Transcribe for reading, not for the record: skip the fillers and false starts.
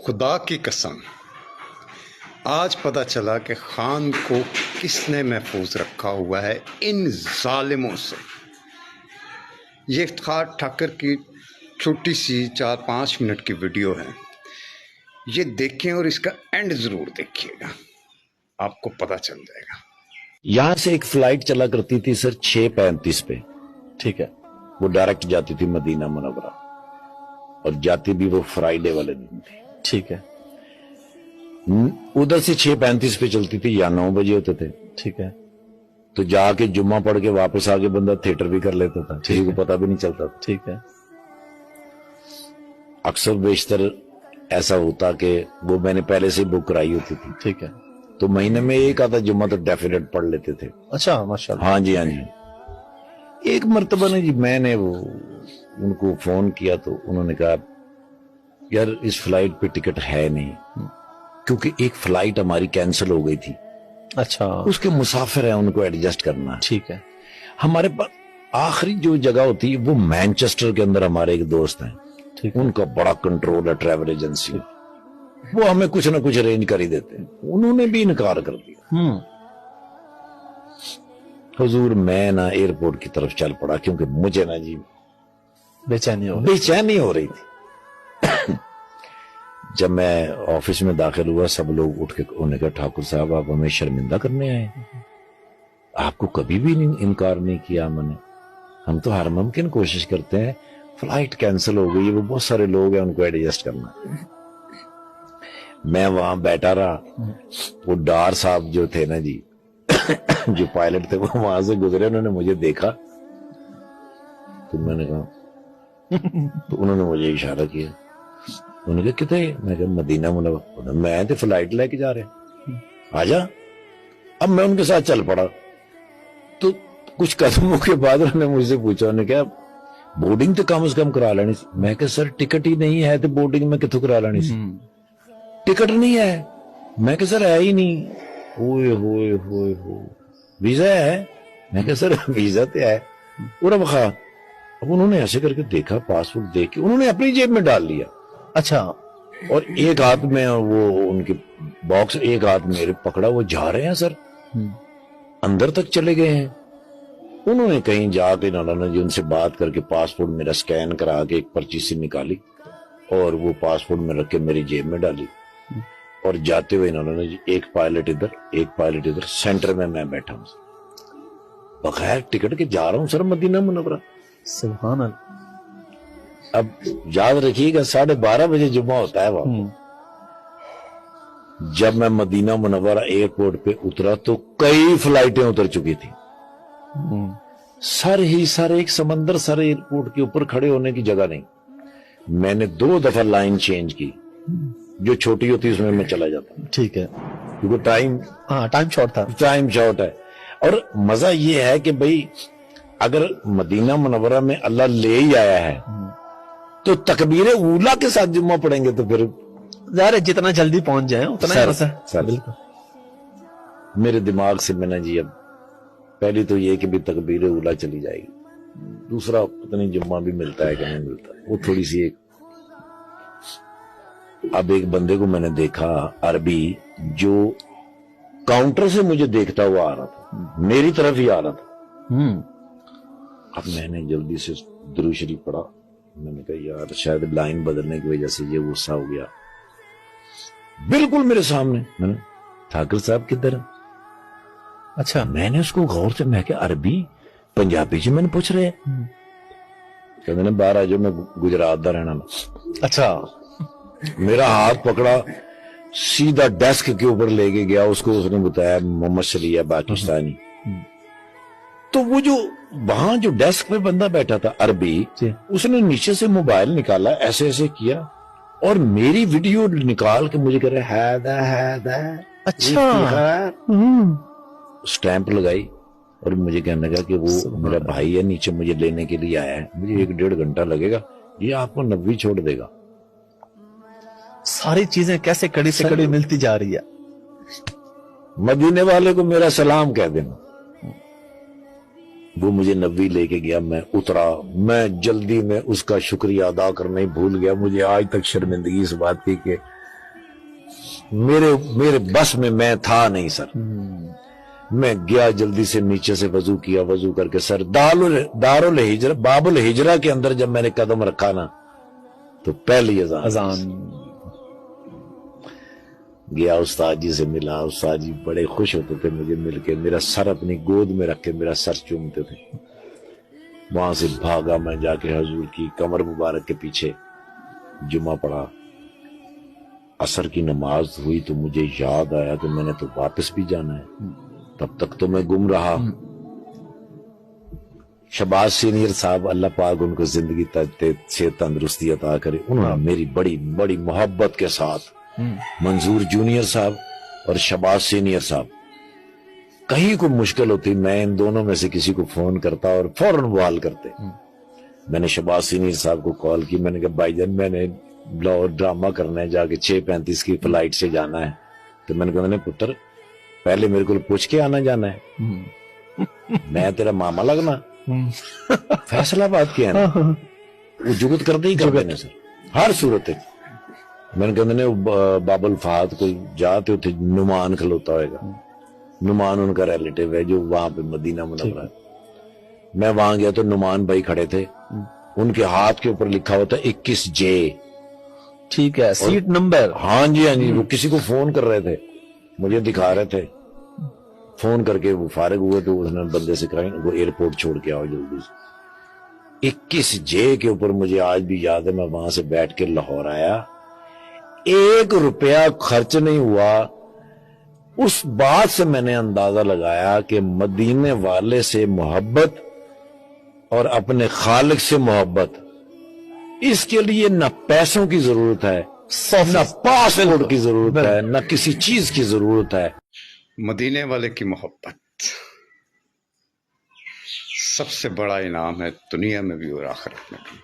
خدا کی قسم آج پتہ چلا کہ خان کو کس نے محفوظ رکھا ہوا ہے ان ظالموں سے۔ یہ افتخار ٹھاکر کی چھوٹی سی 4-5 منٹ کی ویڈیو ہے، یہ دیکھیں اور اس کا اینڈ ضرور دیکھیے گا، آپ کو پتہ چل جائے گا۔ یہاں سے ایک فلائٹ چلا کرتی تھی سر 6:35 پہ، ٹھیک ہے، وہ ڈائریکٹ جاتی تھی مدینہ منورہ اور جاتی بھی وہ فرائیڈے والے دن تھی، ٹھیک ہے۔ ادھر سے 6:35 پہ چلتی تھی یا 9 بجے ہوتے تھے، ٹھیک ہے، تو جا کے جمعہ پڑھ کے واپس آگے بندہ تھیٹر بھی کر لیتا تھا، ٹھیک ہے، پتہ بھی نہیں چلتا تھا، ٹھیک ہے۔ اکثر بیشتر ایسا ہوتا کہ وہ میں نے پہلے سے بک کرائی ہوتی تھی، ٹھیک ہے، تو مہینے میں ایک آدھا جمعہ تو ڈیفینیٹ پڑھ لیتے تھے۔ اچھا، ماشاءاللہ، ہاں جی ہاں جی۔ ایک مرتبہ نے جی میں نے وہ ان کو فون کیا تو انہوں نے کہا یار اس فلائٹ پہ ٹکٹ ہے نہیں، کیونکہ ایک فلائٹ ہماری کینسل ہو گئی تھی، اچھا، اس کے مسافر ہیں، ان کو ایڈجسٹ کرنا، ٹھیک ہے۔ ہمارے پاس آخری جو جگہ ہوتی ہے وہ مینچسٹر کے اندر ہمارے ایک دوست ہیں، ان کا بڑا کنٹرول ہے ٹریول ایجنسی، وہ ہمیں کچھ نہ کچھ ارینج کر ہی دیتے ہیں، انہوں نے بھی انکار کر دیا۔ حضور میں نا ایئرپورٹ کی طرف چل پڑا کیونکہ مجھے نا جی بے چینی ہو رہی تھی۔ جب میں آفس میں داخل ہوا سب لوگ اٹھ کے انہوں نے کہا ٹھاکر صاحب آپ ہمیں شرمندہ کرنے آئے، آپ کو کبھی بھی انکار نہیں کیا میں نے، ہم تو ہر ممکن کوشش کرتے ہیں، فلائٹ کینسل ہو گئی ہے، وہ بہت سارے لوگ ہیں ان کو ایڈجسٹ کرنا۔ میں وہاں بیٹھا رہا، وہ ڈار صاحب جو تھے نا جی جو پائلٹ تھے وہ وہاں سے گزرے، انہوں نے مجھے دیکھا تو میں نے کہا تو انہوں نے مجھے اشارہ کیا، انہوں نے کہا کتنے؟ میں کہا مدینہ منورہ، میں تو فلائٹ لے کے جا رہے آجا۔ اب میں ان کے ساتھ چل پڑا تو کچھ قدموں کے بعد انہوں نے مجھ سے پوچھا، انہوں نے کہا بورڈنگ تو کم از کم کرا لینی سی۔ میں کہا سر ٹکٹ ہی نہیں ہے تو بورڈنگ میں کتوں کرا لینی سی؟ ٹکٹ نہیں ہے۔ میں کہا سر ہے ہی نہیں۔ اوئے ہوئے ہوئے ہوئے ویزا ہے؟ میں کہا سر ویزا تو ہے۔ پورا بخا اب انہوں نے ایسے کر کے دیکھا، پاسپورٹ دیکھ کے انہوں نے اپنی جیب میں ڈال لیا، اچھا، اور ایک ہاتھ میں وہ ان کے باکس، ایک ہاتھ میرے پکڑا، وہ جا رہے ہیں سر اندر تک چلے گئے ہیں۔ انہوں نے کہیں جا کے نانا جی ان سے بات کر کے پاسپورٹ میرا سکین کرا کے ایک پرچی سے نکالی اور وہ پاسپورٹ میں رکھ کے میری جیب میں ڈالی، اور جاتے ہوئے انہوں نے ایک پائلٹ ادھر ایک پائلٹ ادھر، سینٹر میں بیٹھا ہوں بغیر ٹکٹ کے جا رہا ہوں سر مدینہ منورہ۔ سبحان اللہ۔ اب یاد رکھیے گا 12:30 بجے جمعہ ہوتا ہے وہاں۔ جب میں مدینہ منورہ ایئرپورٹ پہ اترا تو کئی فلائٹیں اتر چکی تھی، سر ہی سر ایک سمندر سر ایئرپورٹ کے اوپر کھڑے ہونے کی جگہ نہیں۔ میں نے 2 دفعہ لائن چینج کی، جو چھوٹی ہوتی اس میں چلا جاتا، ٹھیک ہے، کیونکہ ٹائم شارٹ تھا، ٹائم شارٹ ہے۔ اور مزہ یہ ہے کہ بھئی اگر مدینہ منورہ میں اللہ لے ہی آیا ہے تو تکبیر اولا کے ساتھ جمعہ پڑھیں گے تو پھر ظاہر ہے جتنا جلدی پہنچ جائیں اتنا ہی مزہ ہے۔ بالکل میرے دماغ سے میں نے جی اب پہلی تو یہ کہ بھی تکبیر اولا چلی جائے گی، دوسرا پتہ نہیں جمعہ بھی ملتا ہے کہ نہیں ملتا، وہ تھوڑی سی ایک۔ اب ایک بندے کو میں نے دیکھا عربی جو کاؤنٹر سے مجھے دیکھتا ہوا آ رہا تھا، میری طرف ہی آ رہا تھا۔ اب میں نے جلدی سے درود شریف پڑھا، میں نے کہا یار شاید لائن بدلنے کی وجہ سے یہ غصہ ہو گیا۔ بالکل میرے سامنے، میں نے ٹھاکر صاحب کدھر ہیں؟ اچھا، میں نے اس کو غور سے میں کہا عربی پنجابی سے میں نے پوچھ رہے کہ میں نے باہر آ جو میں گجرات دا رہنا۔ اچھا، میرا ہاتھ پکڑا سیدھا ڈیسک کے اوپر لے کے گیا، اس کو اس نے بتایا محمد شریعہ پاکستانی۔ تو وہ جو وہاں جو ڈیسک پہ بندہ بیٹھا تھا عربی، اس نے نیچے سے موبائل نکالا، ایسے ایسے کیا اور میری ویڈیو نکال کے مجھے کہہ رہے ہے اچھا، سٹیمپ لگائی اور مجھے کہنے لگا کہ وہ میرا بھائی ہے، نیچے مجھے لینے کے لیے آیا ہے، مجھے 1-1.5 گھنٹہ لگے گا، یہ آپ کو 90 چھوڑ دے گا۔ ساری چیزیں کیسے کڑی سے کڑی ملتی جا رہی ہے۔ مدینے والے کو میرا سلام کہہ دینا۔ وہ مجھے 90 لے کے گیا، میں اترا، میں جلدی میں اس کا شکریہ ادا کرنا ہی بھول گیا۔ مجھے آج تک شرمندگی اس بات کی کہ میرے بس میں تھا نہیں سر. میں گیا جلدی سے نیچے سے وضو کیا, وضو کر کے سر دارالہجرہ باب الہجرہ کے اندر جب میں نے قدم رکھا نا تو پہلی اذان گیا. استاد جی سے ملا, استاد جی بڑے خوش ہوتے تھے مجھے مل کے, میرا سر اپنی گود میں رکھ کے میرا سر چومتے تھے. وہاں سے بھاگا میں جا کے حضور کی کمر مبارک کے پیچھے جمعہ پڑھا. عصر کی نماز ہوئی تو مجھے یاد آیا کہ میں نے تو واپس بھی جانا ہے. تب تک تو میں گم رہا. شباز سینئر صاحب اللہ پاک ان کو زندگی سے تندرستی عطا کرے, انہوں نے میری بڑی بڑی محبت کے ساتھ منظور جونیئر صاحب اور شباز سینئر صاحب, کہیں کوئی مشکل ہوتی میں ان دونوں میں سے کسی کو فون کرتا اور فوراً وہ حل کرتے. میں نے شباز سینئر صاحب کو کال کی, میں نے کہا بھائی جان میں نے ڈرامہ کرنا ہے, جا کے 6:35 کی فلائٹ سے جانا ہے. تو میں نے کہا نہیں پتر پہلے میرے کو پوچھ کے آنا جانا ہے, میں تیرا ماما لگنا, فیصلہ بات کیا ہے وہ جگت کرتے ہی کرتے ہیں سر ہر صورت. میں نے کہا باب الفہد کو جاتے تھے, نعمان کھلوتا ہوئے گا, نعمان ان کا ریلیٹیو ہے جو وہاں پہ مدینہ منورہ ہے. میں وہاں گیا تو نعمان بھائی کھڑے تھے, ان کے ہاتھ کے اوپر لکھا ہوتا 21J. ٹھیک ہے, سیٹ نمبر. ہاں جی ہاں جی, وہ کسی کو فون کر رہے تھے, مجھے دکھا رہے تھے. فون کر کے وہ فارغ ہوئے تو اس نے بندے سے کہا وہ ایئرپورٹ چھوڑ کے آؤ جلدی سے. 21J کے اوپر مجھے آج بھی یاد ہے, میں وہاں سے بیٹھ کے لاہور آیا, 1 روپیہ خرچ نہیں ہوا. اس بات سے میں نے اندازہ لگایا کہ مدینے والے سے محبت اور اپنے خالق سے محبت, اس کے لیے نہ پیسوں کی ضرورت ہے, نہ پاسپورٹ کی ضرورت ہے, نہ کسی چیز کی ضرورت ہے. مدینے والے کی محبت سب سے بڑا انعام ہے دنیا میں بھی اور آخرت میں بھی.